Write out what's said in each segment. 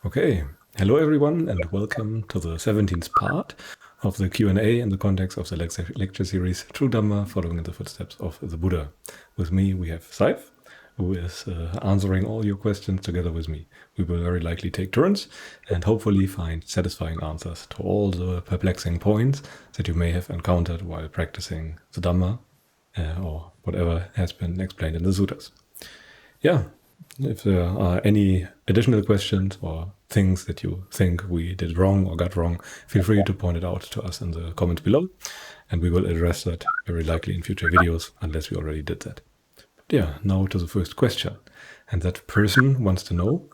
Okay, hello everyone, and welcome to the 17th part of the Q&A in the context of the lecture series True Dhamma, Following in the Footsteps of the Buddha. With me, we have Saif, who is answering all your questions together with me. We will very likely take turns and hopefully find satisfying answers to all the perplexing points that you may have encountered while practicing the Dhamma or whatever has been explained in the suttas. Yeah, if there are any additional questions or things that you think we did wrong or got wrong, feel free to point it out to us in the comments below, and we will address that very likely in future videos, unless we already did that. But yeah, now to the first question. And that person wants to know,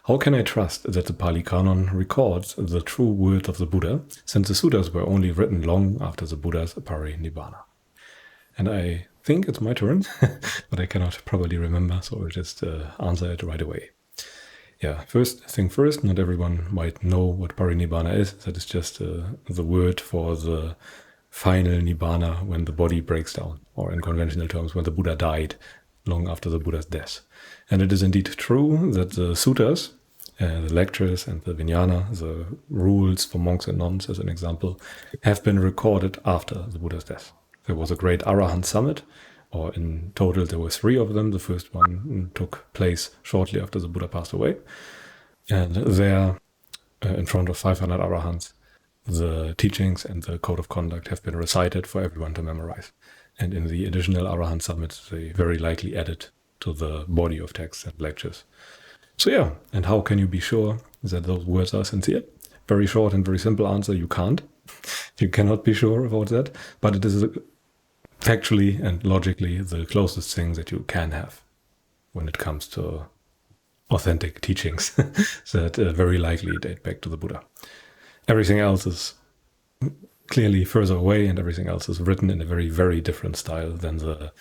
how can I trust that the Pali Canon records the true words of the Buddha, since the suttas were only written long after the Buddha's parinibbana? And I think it's my turn, but I cannot probably remember, so I'll just answer it right away. Yeah, first thing first, not everyone might know what parinibbana is. That is just the word for the final nibbana when the body breaks down, or in conventional terms, when the Buddha died long after the Buddha's death. And it is indeed true that the suttas, the lectures and the vijnana, the rules for monks and nuns as an example, have been recorded after the Buddha's death. There was a great Arahant summit, or in total there were 3 of them. The first one took place shortly after the Buddha passed away. And there, in front of 500 Arahants, the teachings and the code of conduct have been recited for everyone to memorize. And in the additional Arahant summit, they very likely added to the body of texts and lectures. So yeah, and how can you be sure that those words are sincere? Very short and very simple answer, you can't. You cannot be sure about that, but it is factually and logically the closest thing that you can have when it comes to authentic teachings that very likely date back to the Buddha. Everything else is clearly further away, and everything else is written in a very, very different style than the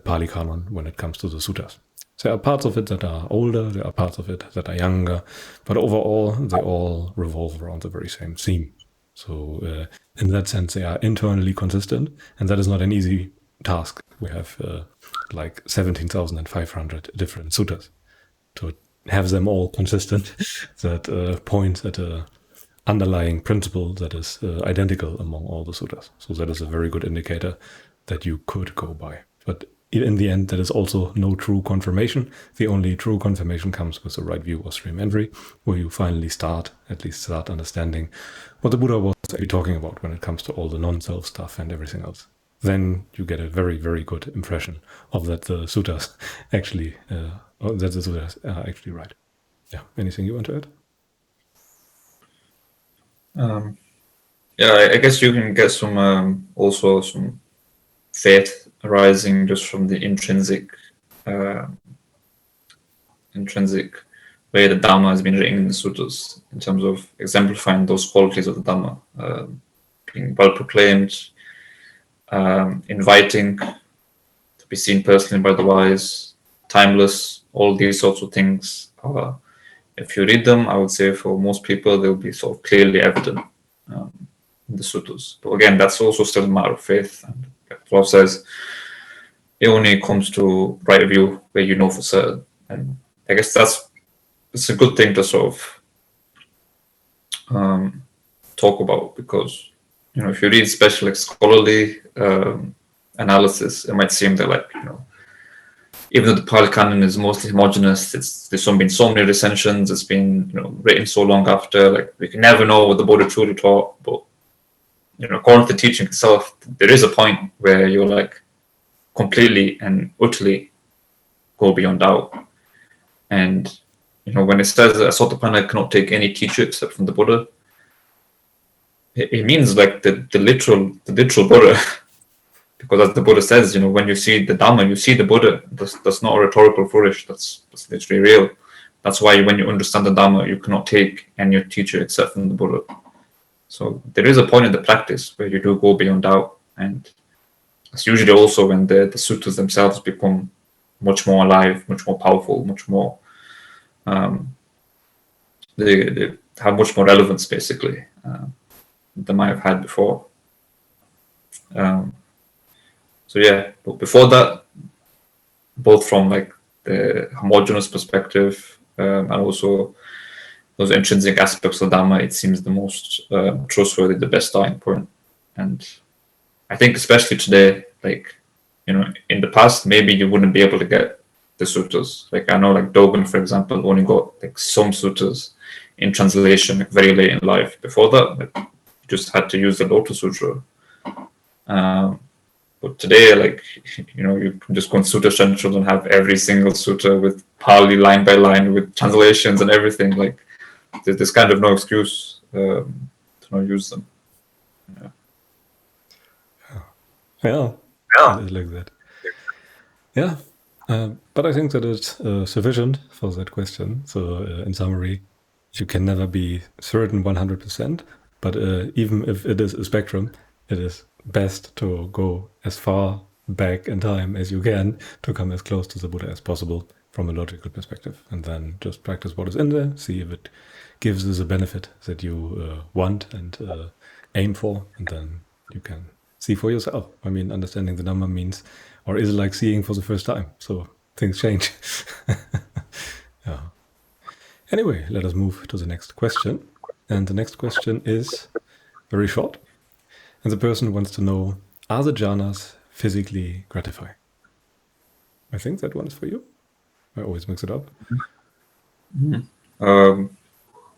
Pali Canon when it comes to the suttas. There are parts of it that are older, there are parts of it that are younger, but overall they all revolve around the very same theme. So in that sense, they are internally consistent, and that is not an easy task. We have like 17,500 different suttas. To have them all consistent, that points at a underlying principle that is identical among all the suttas. So that is a very good indicator that you could go by. But in the end, that is also no true confirmation. The only true confirmation comes with the right view of stream entry, where you finally start understanding what the Buddha was actually talking about when it comes to all the non-self stuff and everything else. Then you get a very, very good impression of that the suttas actually, are actually right. Yeah. Anything you want to add? Yeah, I guess you can get some also some faith arising just from the intrinsic way the Dhamma has been written in the suttas, in terms of exemplifying those qualities of the Dhamma, being well proclaimed, inviting to be seen personally by the wise, timeless. All these sorts of things are, if you read them, I would say for most people they'll be sort of clearly evident in the suttas. But again, that's also still a matter of faith. And like the Lord says, it only comes to right view where you know for certain. And I guess it's a good thing to sort of talk about, because if you read especially like scholarly analysis, it might seem that even though the Pali Canon is mostly homogeneous, there's been so many recensions, it's been written so long after, we can never know what the Buddha truly taught. But according to the teaching itself, there is a point where you're completely and utterly go beyond doubt. And when it says that a Sotapanna cannot take any teacher except from the Buddha, it means the literal Buddha. Because as the Buddha says, when you see the Dhamma, you see the Buddha. That's not a rhetorical flourish. That's literally real. That's why when you understand the Dhamma, you cannot take any teacher except from the Buddha. So there is a point in the practice where you do go beyond doubt, and it's usually also when the suttas themselves become much more alive, much more powerful, much more they have much more relevance, basically, than they might have had before. So yeah, but before that, both from the homogeneous perspective and also those intrinsic aspects of Dhamma, it seems the most trustworthy, the best starting point. And I think especially today, like, in the past, maybe you wouldn't be able to get the suttas. Like, I know, like Dogen, for example, only got like some suttas in translation like, very late in life. Before that, like, you just had to use the Lotus Sutra. But today, like, you can just go on Sutta Central and have every single sutta with Pali line by line with translations and everything. Like, there's kind of no excuse to not use them. Yeah, it is like that. Yeah, but I think that it's sufficient for that question. So in summary, you can never be certain 100%, but even if it is a spectrum, it is best to go as far back in time as you can to come as close to the Buddha as possible from a logical perspective, and then just practice what is in there, see if it gives you the benefit that you want and aim for, and then you can see for yourself. I mean, understanding the Dhamma means, or is like seeing for the first time, so things change. Yeah. Anyway, let us move to the next question. And the next question is very short. And the person wants to know, are the jhanas physically gratifying? I think that one is for you. I always mix it up. Yeah,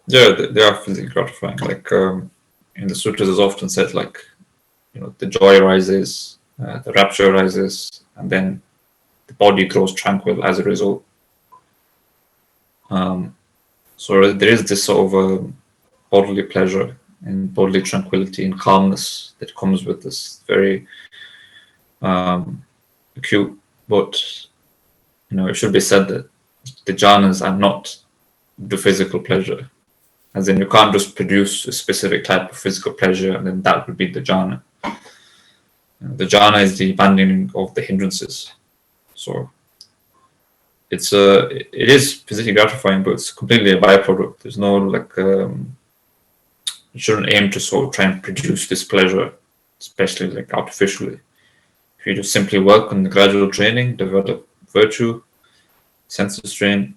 they are physically gratifying. Like in the sutras, is often said, like, the joy arises, the rapture arises, and then the body grows tranquil as a result. So there is this sort of bodily pleasure and bodily tranquility and calmness that comes with this very acute. But it should be said that the jhanas are not the physical pleasure. As in, you can't just produce a specific type of physical pleasure and then that would be the jhana. The jhana is the abandoning of the hindrances. So it is physically gratifying, but it's completely a byproduct. There's no like you shouldn't aim to sort of try and produce this pleasure, especially like artificially. If you just simply work on the gradual training, develop virtue, sense restraint,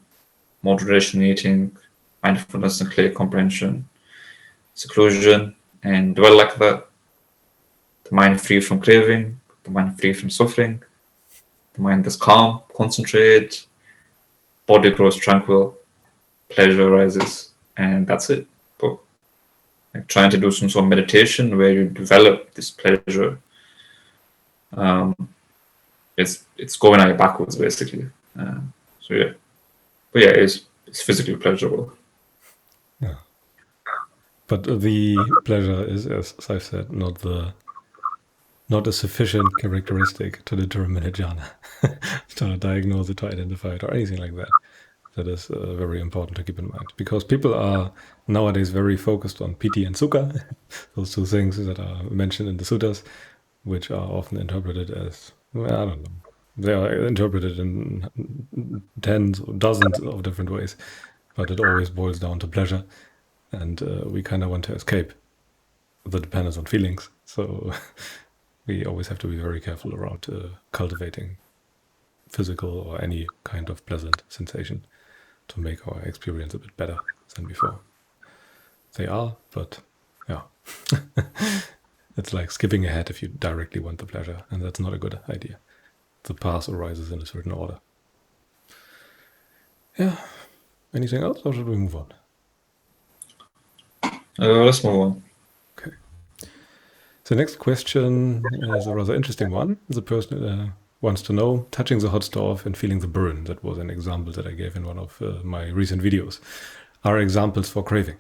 moderation in eating, mindfulness and clear comprehension, seclusion, and dwell like that, the mind free from craving, the mind free from suffering, the mind is calm, concentrated, body grows tranquil, pleasure arises, and that's it. But like trying to do some sort of meditation where you develop this pleasure, it's going at it backwards basically. So yeah, but yeah, it's physically pleasurable. Yeah, but the pleasure is, as Saif said, not a sufficient characteristic to determine a jhana, to diagnose it, to identify it, or anything like that. That is very important to keep in mind, because people are nowadays very focused on piti and sukha, those two things that are mentioned in the suttas, which are often interpreted as, well, I don't know, they are interpreted in tens or dozens of different ways, but it always boils down to pleasure, and we kind of want to escape the dependence on feelings, so we always have to be very careful around cultivating physical or any kind of pleasant sensation to make our experience a bit better than before. They are, but yeah. It's like skipping ahead if you directly want the pleasure, and that's not a good idea. The path arises in a certain order. Yeah. Anything else, or should we move on? Let's move on. Okay. The next question is a rather interesting one. The person wants to know, touching the hot stove and feeling the burn. That was an example that I gave in one of my recent videos. Are examples for craving.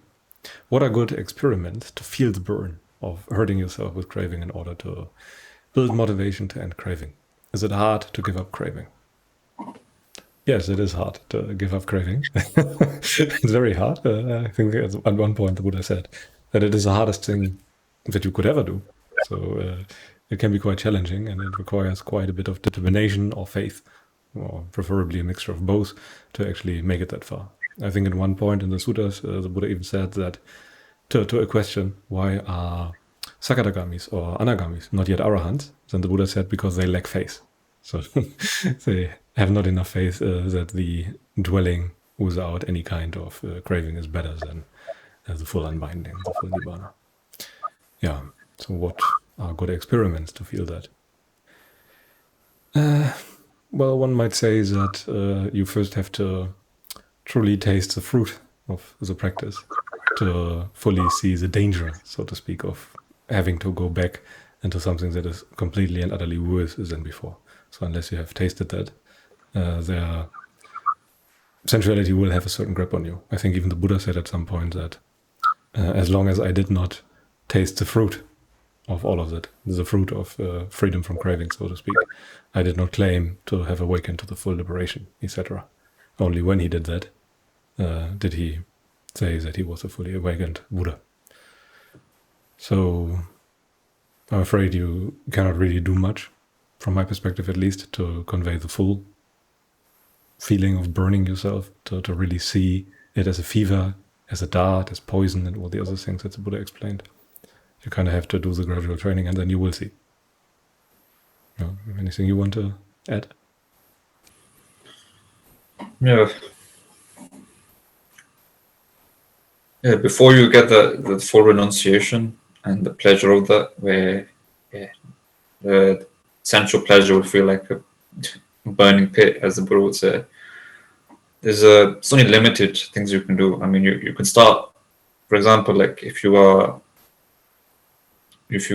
What are good experiments to feel the burn of hurting yourself with craving in order to build motivation to end craving? Is it hard to give up craving? Yes, it is hard to give up craving. It's very hard. I think at one point the Buddha said that it is the hardest thing that you could ever do. So it can be quite challenging, and it requires quite a bit of determination or faith, or preferably a mixture of both, to actually make it that far. I think at one point in the suttas, the Buddha even said that to a question, why are Sakadagamis or Anagamis not yet arahants? Then the Buddha said, because they lack faith. So they have not enough faith that the dwelling without any kind of craving is better than the full unbinding, the full nibbana. Yeah, so what are good experiments to feel that? Well, one might say that you first have to truly taste the fruit of the practice to fully see the danger, so to speak, of having to go back into something that is completely and utterly worse than before. So unless you have tasted that, their sensuality will have a certain grip on you. I think even the Buddha said at some point that as long as I did not taste the fruit of all of that, the fruit of freedom from craving, so to speak, I did not claim to have awakened to the full liberation, etc. Only when he did that, did he say that he was a fully awakened Buddha. So I'm afraid you cannot really do much, from my perspective at least, to convey the full feeling of burning yourself, to really see it as a fever, as a dart, as poison, and all the other things that the Buddha explained. You kind of have to do the gradual training, and then you will see. Anything you want to add? Yeah. Before you get the full renunciation and the pleasure of that, where the sensual pleasure would feel like a burning pit, as the Buddha would say, there's only limited things you can do. I mean, you can start, for example, like if you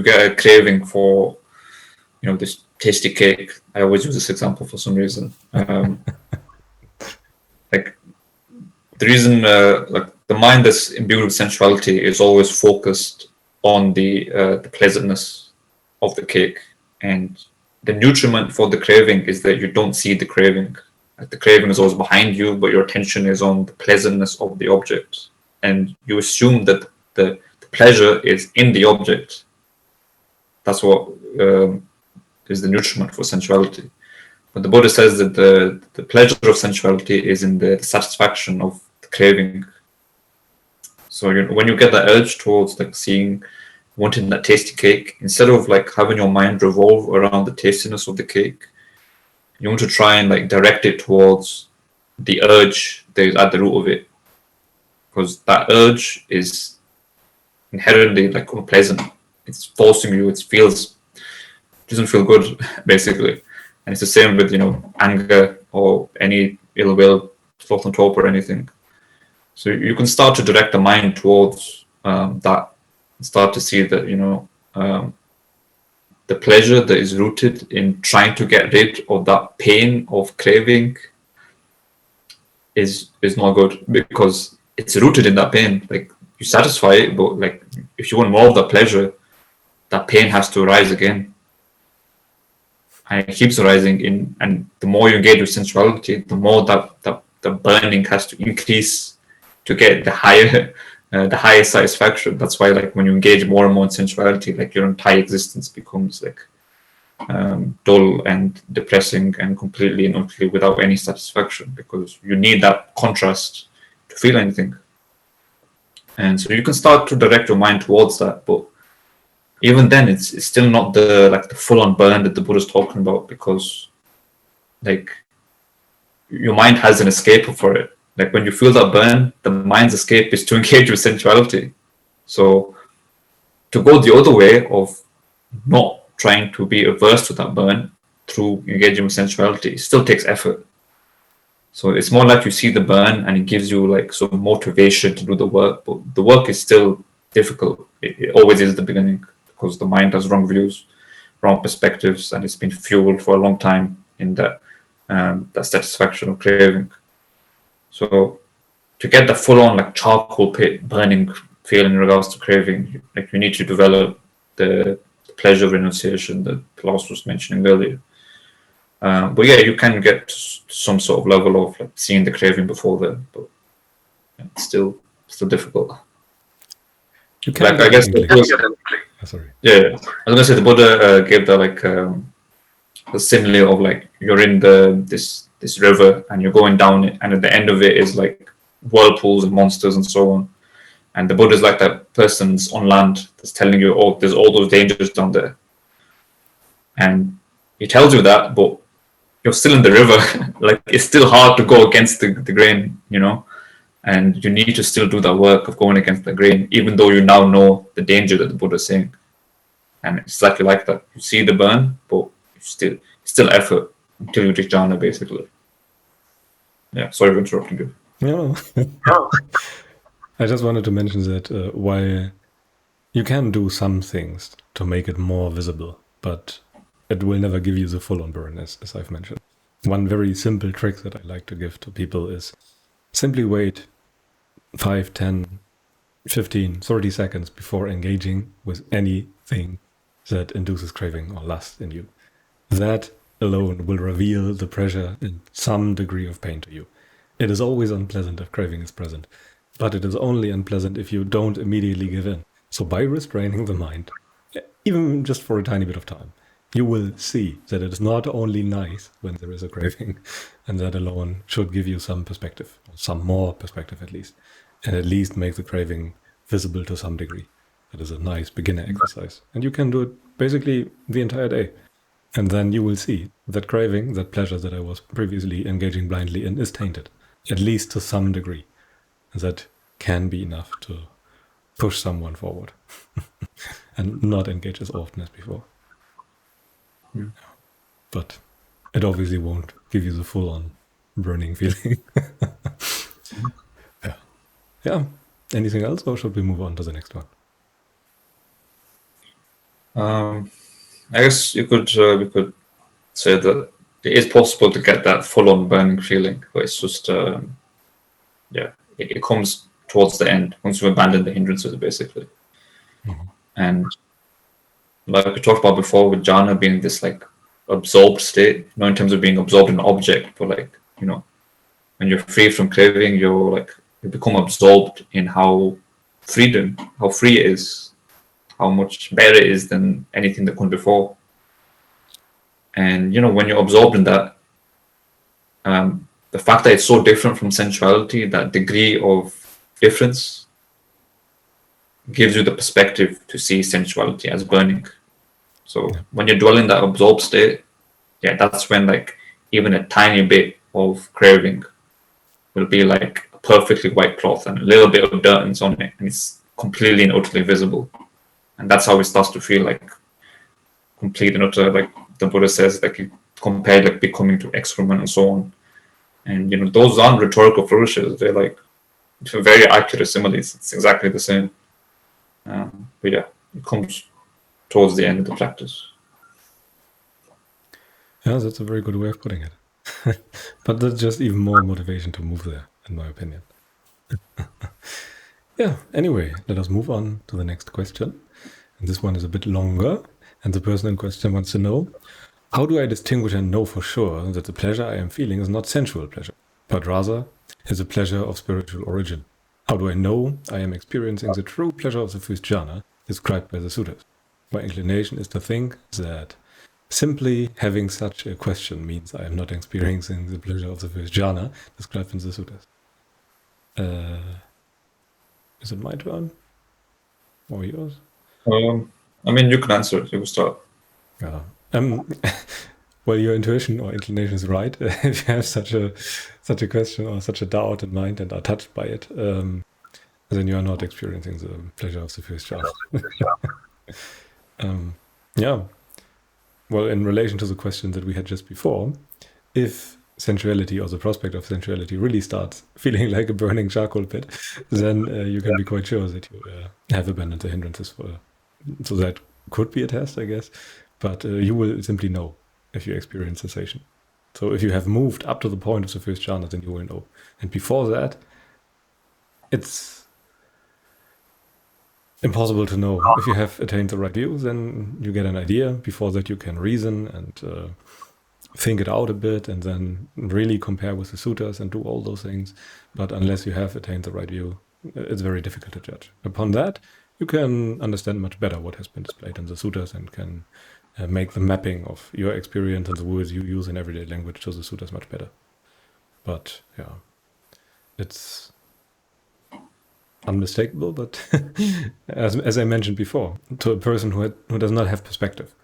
get a craving for, this tasty cake. I always use this example for some reason. Like the reason, like the mind that's imbued with sensuality is always focused on the pleasantness of the cake, and the nutriment for the craving is that you don't see the craving. Like the craving is always behind you, but your attention is on the pleasantness of the object, and you assume that the pleasure is in the object. That's what is the nutriment for sensuality. But the Buddha says that the pleasure of sensuality is in the satisfaction of the craving. So when you get that urge towards like wanting that tasty cake, instead of like having your mind revolve around the tastiness of the cake, you want to try and like direct it towards the urge that is at the root of it, because that urge is inherently like unpleasant. It's forcing you. It doesn't feel good, basically. And it's the same with anger or any ill will, sloth and torpor or anything. So you can start to direct the mind towards that, and start to see that the pleasure that is rooted in trying to get rid of that pain of craving is not good, because it's rooted in that pain. Like you satisfy it, but like if you want more of that pleasure, that pain has to arise again, and it keeps arising. And the more you engage with sensuality, the more that the burning has to increase to get the higher satisfaction. That's why, like, when you engage more and more in sensuality, like your entire existence becomes like dull and depressing and completely and utterly without any satisfaction, because you need that contrast to feel anything. And so you can start to direct your mind towards that, but even then, it's still not the full-on burn that the Buddha's talking about, because like your mind has an escape for it. Like when you feel that burn, the mind's escape is to engage with sensuality. So to go the other way of not trying to be averse to that burn through engaging with sensuality, it still takes effort. So it's more like you see the burn and it gives you like some motivation to do the work, but the work is still difficult. It always is at the beginning, because the mind has wrong views, wrong perspectives, and it's been fueled for a long time in that satisfaction of craving. So to get the full-on like charcoal pit burning feeling in regards to craving, like you need to develop the pleasure of renunciation that Klaus was mentioning earlier. But yeah, you can get some sort of level of like seeing the craving before then, but it's still difficult. You can, like, I guess. Sorry. Yeah, I was gonna say the Buddha gave that like a simile of like you're in this river and you're going down it, and at the end of it is like whirlpools and monsters and so on. And the Buddha is like that person's on land that's telling you, oh, there's all those dangers down there. And he tells you that, but you're still in the river. Like, it's still hard to go against the grain, you know, and you need to still do the work of going against the grain, even though you now know the danger that the Buddha is saying. And it's exactly like that. You see the burn, but still effort until you reach Jhana, basically. Yeah, sorry for interrupting you. No. I just wanted to mention that while you can do some things to make it more visible, but it will never give you the full-on burn, as I've mentioned. One very simple trick that I like to give to people is simply wait 5, 10, 15, 30 seconds before engaging with anything that induces craving or lust in you. That alone will reveal the pressure and some degree of pain to you. It is always unpleasant if craving is present, but it is only unpleasant if you don't immediately give in. So by restraining the mind, even just for a tiny bit of time, you will see that it is not only nice when there is a craving, and that alone should give you some perspective, some more perspective at least, and at least make the craving visible to some degree. That is a nice beginner exercise. And you can do it basically the entire day. And then you will see that craving, that pleasure that I was previously engaging blindly in, is tainted, at least to some degree. And that can be enough to push someone forward and not engage as often as before. Yeah. But it obviously won't give you the full-on burning feeling. Yeah. Yeah. Anything else, or should we move on to the next one? I guess we could say that it is possible to get that full-on burning feeling, but it's just it comes towards the end once you abandon the hindrances, basically. Mm-hmm. And like we talked about before, with jhana being this like absorbed state, not in terms of being absorbed in an object, but like, you know, when you're free from craving, you become absorbed in how free it is, how much better it is than anything that comes before. And you know, when you're absorbed in that, the fact that it's so different from sensuality, that degree of difference, gives you the perspective to see sensuality as burning. So when you dwell in that absorbed state, that's when like even a tiny bit of craving will be like a perfectly white cloth and a little bit of dirt is on it, and it's completely and utterly visible. And that's how it starts to feel like complete and utter, like the Buddha says, like you compare like becoming to excrement and so on. And you know, those aren't rhetorical flourishes, they're like very accurate similes. It's exactly the same. But yeah, it comes towards the end of the practice. Yeah, that's a very good way of putting it. But that's just even more motivation to move there, in my opinion. Yeah, anyway, let us move on to the next question. And this one is a bit longer. And the person in question wants to know, how do I distinguish and know for sure that the pleasure I am feeling is not sensual pleasure, but rather is a pleasure of spiritual origin? How do I know I am experiencing the true pleasure of the first jhana described by the suttas? My inclination is to think that simply having such a question means I am not experiencing the pleasure of the first jhana described in the suttas. Is it my turn? Or yours? I mean, you can answer it. You can start. Well, your intuition or inclination is right. If you have such a question or such a doubt in mind and are touched by it, then you are not experiencing the pleasure of the first jhana. Yeah. Well, in relation to the question that we had just before, if sensuality or the prospect of sensuality really starts feeling like a burning charcoal pit, then you can be quite sure that you have abandoned the hindrances. So that could be a test, I guess, but you will simply know if you experience cessation. So if you have moved up to the point of the first jhana, then you will know. And before that, it's impossible to know. If you have attained the right view, then you get an idea. Before that, you can reason and think it out a bit and then really compare with the suttas and do all those things. But unless you have attained the right view, it's very difficult to judge. Upon that, you can understand much better what has been displayed in the suttas and can make the mapping of your experience and the words you use in everyday language to the suttas much better. But yeah, it's unmistakable, but as I mentioned before, to a person who does not have perspective,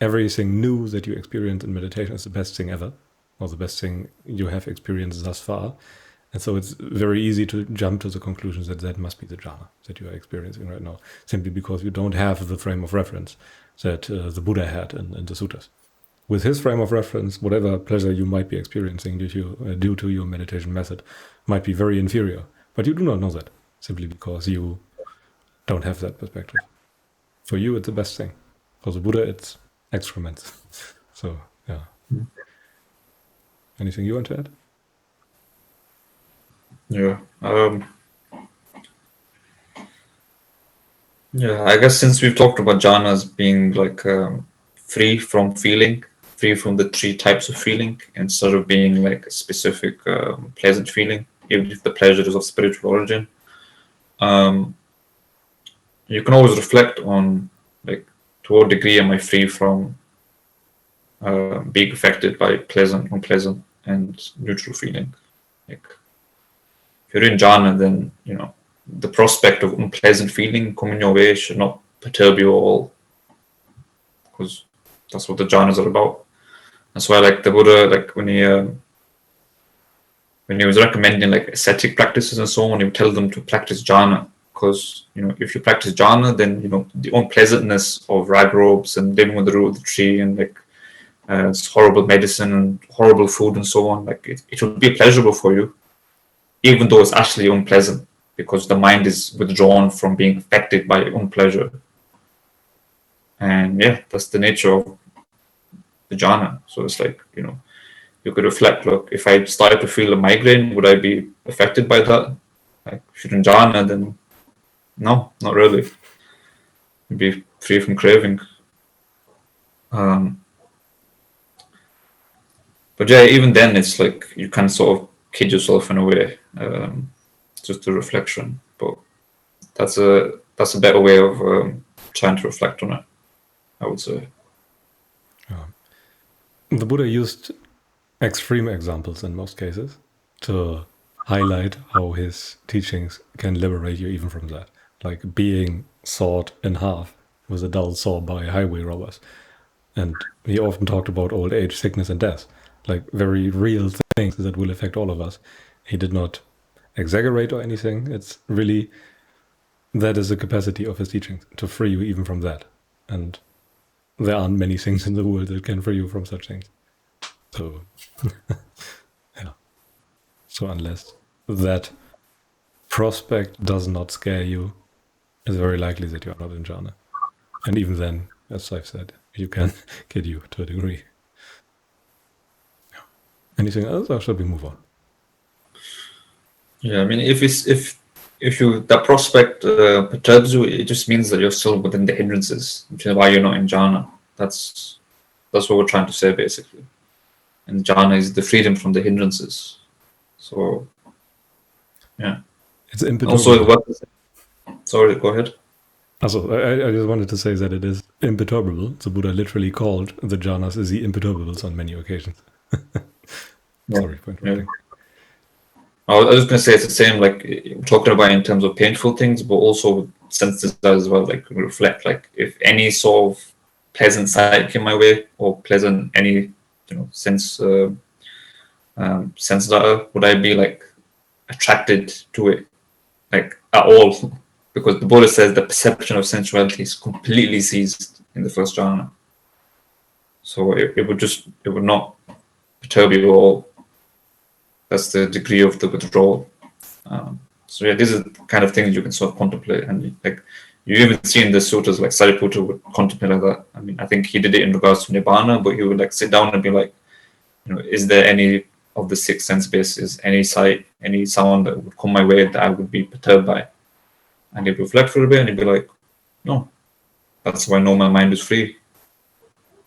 everything new that you experience in meditation is the best thing ever, or the best thing you have experienced thus far. And so it's very easy to jump to the conclusion that that must be the jhana that you are experiencing right now, simply because you don't have the frame of reference that the Buddha had in the suttas. With his frame of reference, whatever pleasure you might be experiencing due to your meditation method might be very inferior. But you do not know that, simply because you don't have that perspective. For you, it's the best thing. For the Buddha, it's excrement. So, yeah. Anything you want to add? Yeah. Yeah, I guess since we've talked about jhanas being like free from feeling, free from the three types of feeling, instead of being like a specific pleasant feeling, even if the pleasure is of spiritual origin, you can always reflect on like to what degree am I free from being affected by pleasant, unpleasant, and neutral feeling. Like if you're in jhana, then the prospect of unpleasant feeling coming your way should not perturb you at all, because that's what the jhanas are about. That's why, like the Buddha, like when he was recommending like ascetic practices and so on, he would tell them to practice jhana, because if you practice jhana, then the unpleasantness of rag robes and living on the root of the tree and like it's horrible medicine and horrible food and so on, like it will be pleasurable for you, even though it's actually unpleasant, because the mind is withdrawn from being affected by unpleasure. And yeah, that's the nature of the jhana. So it's like, you could reflect, look, if I started to feel a migraine, would I be affected by that? Like, if you're in jhana, then no, not really. You'd be free from craving. But yeah, even then, it's like you can sort of kid yourself in a way, just a reflection. But that's a better way of trying to reflect on it, I would say. The Buddha used extreme examples in most cases to highlight how his teachings can liberate you even from that, like being sawed in half with a dull saw by highway robbers. And he often talked about old age, sickness, and death, like very real things that will affect all of us. He did not exaggerate or anything. It's really, that is the capacity of his teachings, to free you even from that. And there aren't many things in the world that can free you from such things. So, yeah. So unless that prospect does not scare you, it's very likely that you are not in jhana. And even then, as Saif said, you can kid you to a degree. Anything else, or should we move on? Yeah, I mean, if that prospect perturbs you, it just means that you're still within the hindrances, which is why you're not in jhana. That's what we're trying to say, basically. And jhana is the freedom from the hindrances. So, yeah. It's imperturbable. Also, sorry, go ahead. Also, I just wanted to say that it is imperturbable. The Buddha literally called the jhanas the imperturbables on many occasions. Sorry for interrupting. I was just going to say it's the same, like talking about in terms of painful things, but also senses as well, like reflect, like if any sort of pleasant sight came my way, or pleasant any sense data, would I be like attracted to it, like at all? Because the Buddha says the perception of sensuality is completely ceased in the first jhana. So it would not perturb you at all. That's the degree of the withdrawal. So yeah, these are the kind of things you can sort of contemplate, and like you even see in the sutras, like Sariputta would contemplate like that. I mean, I think he did it in regards to nibbana, but he would like sit down and be like, is there any of the six sense bases, any sight, any sound that would come my way that I would be perturbed by? And he'd reflect for a bit, and he'd be like, no, that's how I know my mind is free.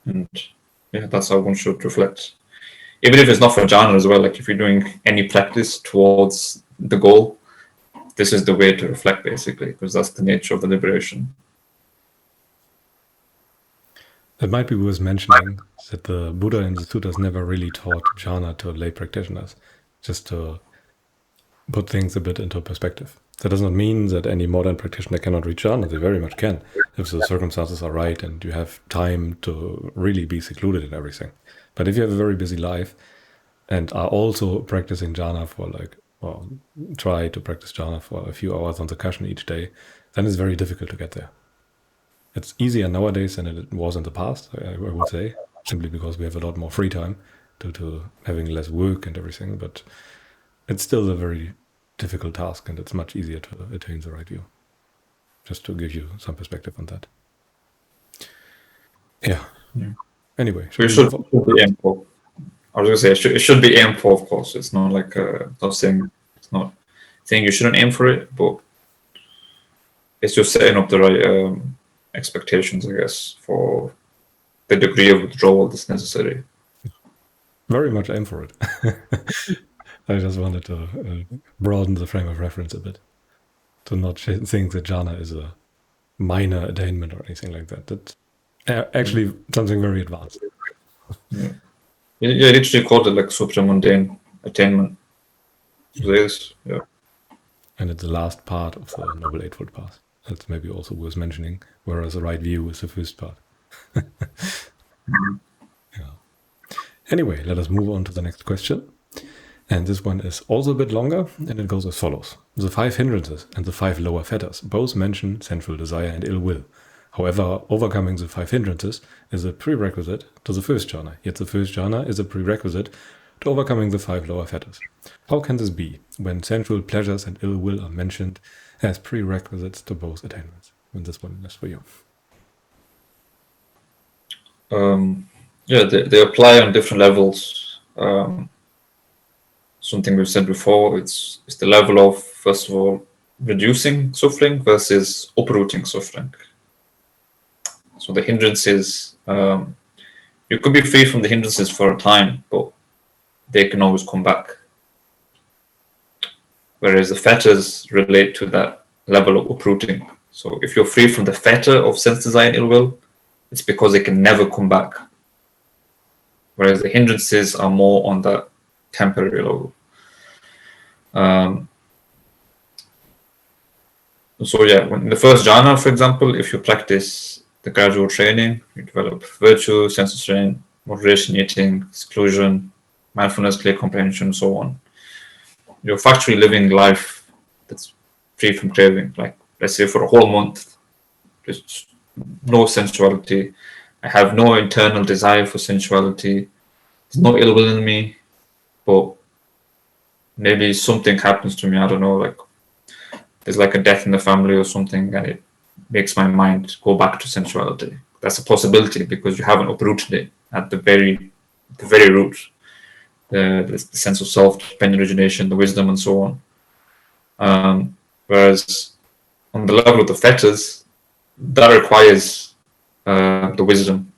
And yeah, that's how one should reflect. Even if it's not for jhana as well, like if you're doing any practice towards the goal, this is the way to reflect, basically, because that's the nature of the liberation. It might be worth mentioning that the Buddha in the sutras never really taught jhana to lay practitioners, just to put things a bit into perspective. That does not mean that any modern practitioner cannot reach jhana. They very much can. if the circumstances are right and you have time to really be secluded in everything. But if you have a very busy life and are also practicing jhana for try to practice jhana for a few hours on the cushion each day, then it's very difficult to get there. It's easier nowadays than it was in the past, I would say, simply because we have a lot more free time due to having less work and everything, but it's still a very difficult task, and it's much easier to attain the right view. Just to give you some perspective on that. Yeah. Anyway, So you should be aim for. I was going to say it should be aimed for, of course. It's not like not saying you shouldn't aim for it, but it's just setting up the right expectations, I guess, for the degree of withdrawal that's necessary. Very much aim for it. I just wanted to broaden the frame of reference a bit, to not think that jhana is a minor attainment or anything like that. That's actually something very advanced. Yeah, literally called it like supramundane attainment. It is, yeah. And it's the last part of the Noble Eightfold Path. That's maybe also worth mentioning, whereas the right view is the first part. Yeah. Anyway, let us move on to the next question. And this one is also a bit longer, and it goes as follows. The 5 hindrances and the 5 lower fetters both mention sensual desire and ill will. However, overcoming the 5 hindrances is a prerequisite to the first jhana, yet the first jhana is a prerequisite to overcoming the 5 lower fetters. How can this be, when sensual pleasures and ill will are mentioned as prerequisites to both attainments? And this one is for you. They apply on different levels. Something we've said before, it's the level of, first of all, reducing suffering versus uprooting suffering. So the hindrances, you could be free from the hindrances for a time, but they can always come back. Whereas the fetters relate to that level of uprooting. So if you're free from the fetter of sense desire and ill will, it's because it can never come back. Whereas the hindrances are more on that temporary level. In the first jhana, for example, if you practice the gradual training, you develop virtue, sense restraint, moderation, eating, seclusion, mindfulness, clear comprehension, and so on. You're factually living life that's free from craving. Like, let's say for a whole month, there's no sensuality. I have no internal desire for sensuality. There's no ill will in me, but maybe something happens to me. I don't know, like there's like a death in the family or something, and it makes my mind go back to sensuality. That's a possibility because you haven't uprooted it at the very root. The sense of self, dependent origination, the wisdom, and so on. Whereas on the level of the fetters, that requires the wisdom.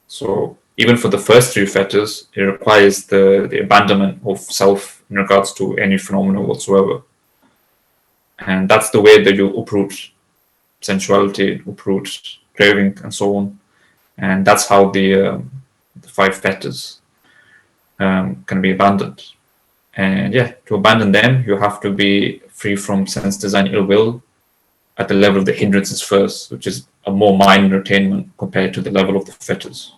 So even for the first 3 fetters, it requires the abandonment of self in regards to any phenomena whatsoever. And that's the way that you uproot sensuality, uproot craving, and so on. And that's how the 5 fetters can be abandoned. And to abandon them, you have to be free from sense desire and ill will at the level of the hindrances first, which is a more minor attainment compared to the level of the fetters.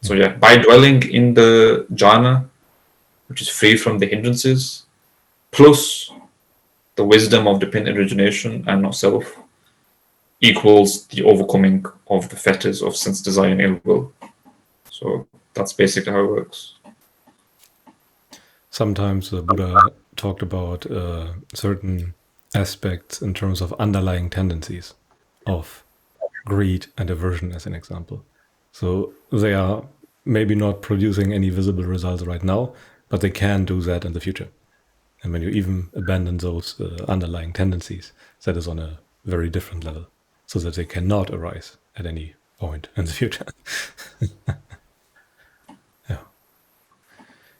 So by dwelling in the jhana, which is free from the hindrances, plus the wisdom of dependent origination and not self, equals the overcoming of the fetters of sense desire and ill will. So that's basically how it works. Sometimes the Buddha talked about certain aspects in terms of underlying tendencies of greed and aversion, as an example. So they are maybe not producing any visible results right now, but they can do that in the future. And when you even abandon those underlying tendencies, that is on a very different level, so that they cannot arise at any point in the future.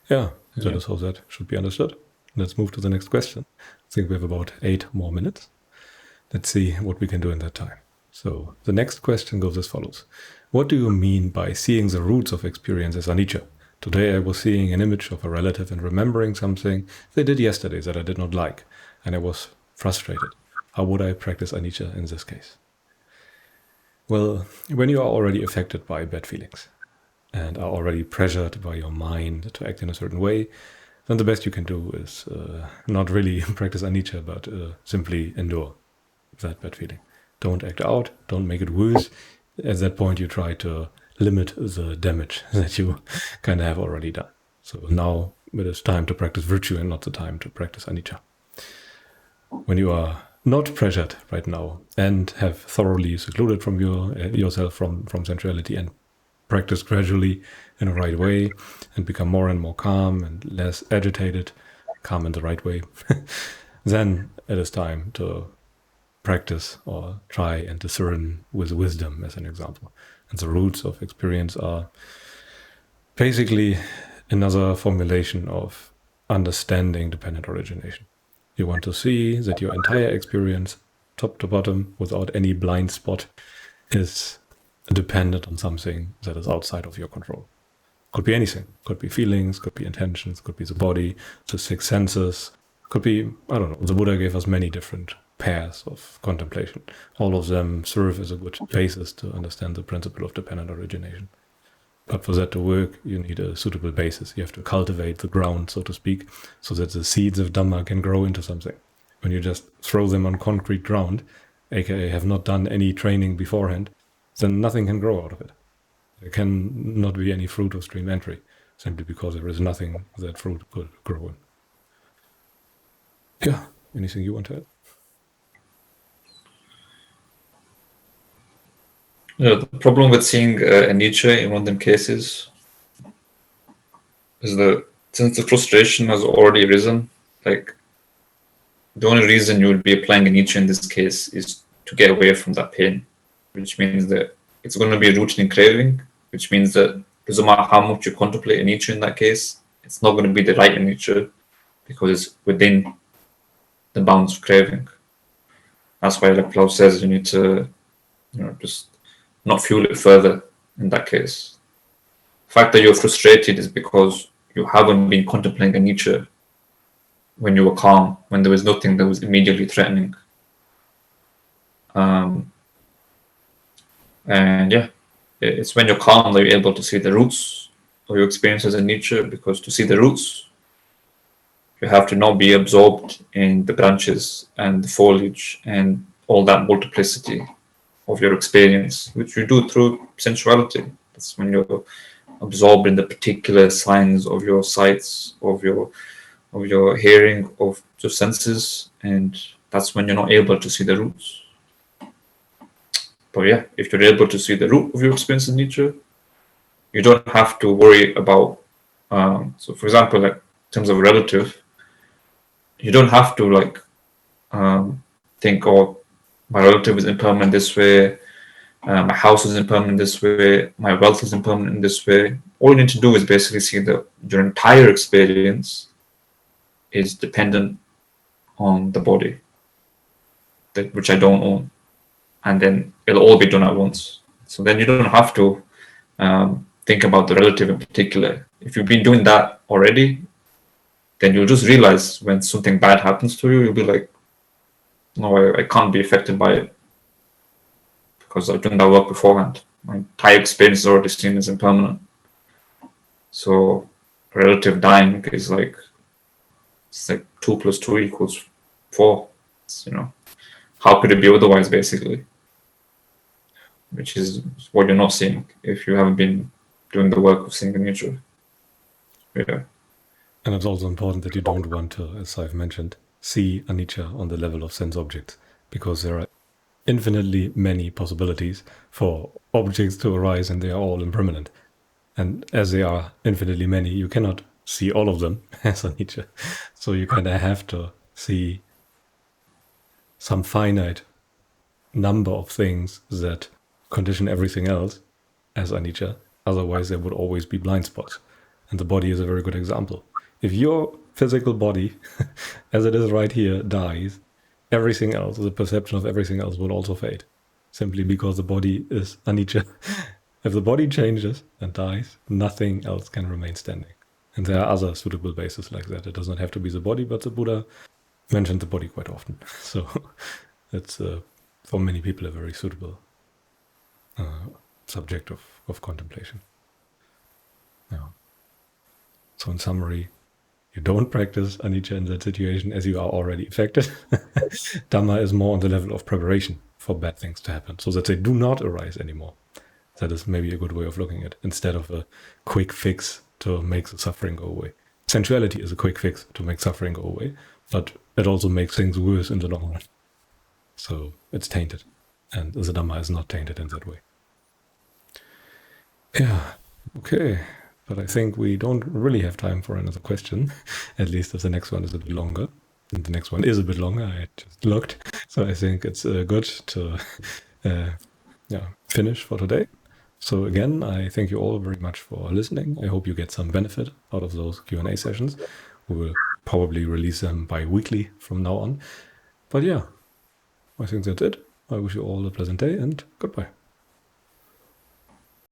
That is how that should be understood. Let's move to the next question. I think we have about 8 more minutes. Let's see what we can do in that time. So the next question goes as follows. What do you mean by seeing the roots of experience as anicca? Today I was seeing an image of a relative and remembering something they did yesterday that I did not like, and I was frustrated. How would I practice anicca in this case? Well, when you are already affected by bad feelings and are already pressured by your mind to act in a certain way, then the best you can do is not really practice anicca, but simply endure that bad feeling. Don't act out, don't make it worse. At that point, you try to limit the damage that you kind of have already done. So now it is time to practice virtue and not the time to practice anicca. When you are not pressured right now and have thoroughly secluded from yourself from sensuality and practice gradually in a right way and become more and more calm and less agitated, calm in the right way, then it is time to practice or try and discern with wisdom, as an example. And the roots of experience are basically another formulation of understanding dependent origination. You want to see that your entire experience, top to bottom, without any blind spot, is dependent on something that is outside of your control. Could be anything. Could be feelings, could be intentions, could be the body, the six senses, could be, I don't know, the Buddha gave us many different paths of contemplation. All of them serve as a good basis to understand the principle of dependent origination. But for that to work, you need a suitable basis. You have to cultivate the ground, so to speak, so that the seeds of Dhamma can grow into something. When you just throw them on concrete ground, aka have not done any training beforehand, then nothing can grow out of it. There can not be any fruit of stream entry, simply because there is nothing that fruit could grow in. Yeah, anything you want to add? Yeah, the problem with seeing anicca in one of them cases is that since the frustration has already arisen, like the only reason you would be applying anicca in this case is to get away from that pain, which means that it's going to be rooted in craving, which means that doesn't matter how much you contemplate anicca in that case, it's not going to be the right anicca because it's within the bounds of craving. That's why, like Klaus says, you need to, just not fuel it further in that case. The fact that you're frustrated is because you haven't been contemplating anicca when you were calm, when there was nothing that was immediately threatening. And yeah, it's when you're calm that you're able to see the roots of your experiences in anicca, because to see the roots, you have to not be absorbed in the branches and the foliage and all that multiplicity of your experience, which you do through sensuality. That's when you're absorbed in the particular signs of your sights, of your hearing, of your senses, and that's when you're not able to see the roots. But yeah, if you're able to see the root of your experience in nature, you don't have to worry about. So, for example, like in terms of relative, you don't have to think, oh, my relative is impermanent this way, my house is impermanent this way, my wealth is impermanent in this way. All you need to do is basically see that your entire experience is dependent on the body, which I don't own, and then it'll all be done at once. So then you don't have to think about the relative in particular. If you've been doing that already, then you'll just realize when something bad happens to you, you'll be like, no, I can't be affected by it because I've done that work beforehand. My entire experience is already seen as impermanent. So relative dying is like, it's like 2 + 2 = 4. How could it be otherwise, basically? Which is what you're not seeing if you haven't been doing the work of seeing the nature. Yeah. And it's also important that you don't want to, as I've mentioned, see anicca on the level of sense objects, because there are infinitely many possibilities for objects to arise and they are all impermanent. And as they are infinitely many, you cannot see all of them as anicca. So you kind of have to see some finite number of things that condition everything else as anicca. Otherwise, there would always be blind spots. And the body is a very good example. If your physical body, as it is right here, dies, everything else, the perception of everything else will also fade, simply because the body is anicca. If the body changes and dies, nothing else can remain standing. And there are other suitable bases like that. It doesn't have to be the body, but the Buddha mentioned the body quite often. So it's, for many people, a very suitable subject of contemplation. Yeah. So in summary, you don't practice anicca in that situation as you are already affected. Dhamma is more on the level of preparation for bad things to happen, so that they do not arise anymore. That is maybe a good way of looking at it, instead of a quick fix to make the suffering go away. Sensuality is a quick fix to make suffering go away, but it also makes things worse in the long run. So it's tainted, and the Dhamma is not tainted in that way. Yeah, okay. But I think we don't really have time for another question, at least if the next one is a bit longer. And the next one is a bit longer, I just looked. So I think it's good to finish for today. So again, I thank you all very much for listening. I hope you get some benefit out of those Q&A sessions. We will probably release them bi-weekly from now on. But yeah, I think that's it. I wish you all a pleasant day and goodbye.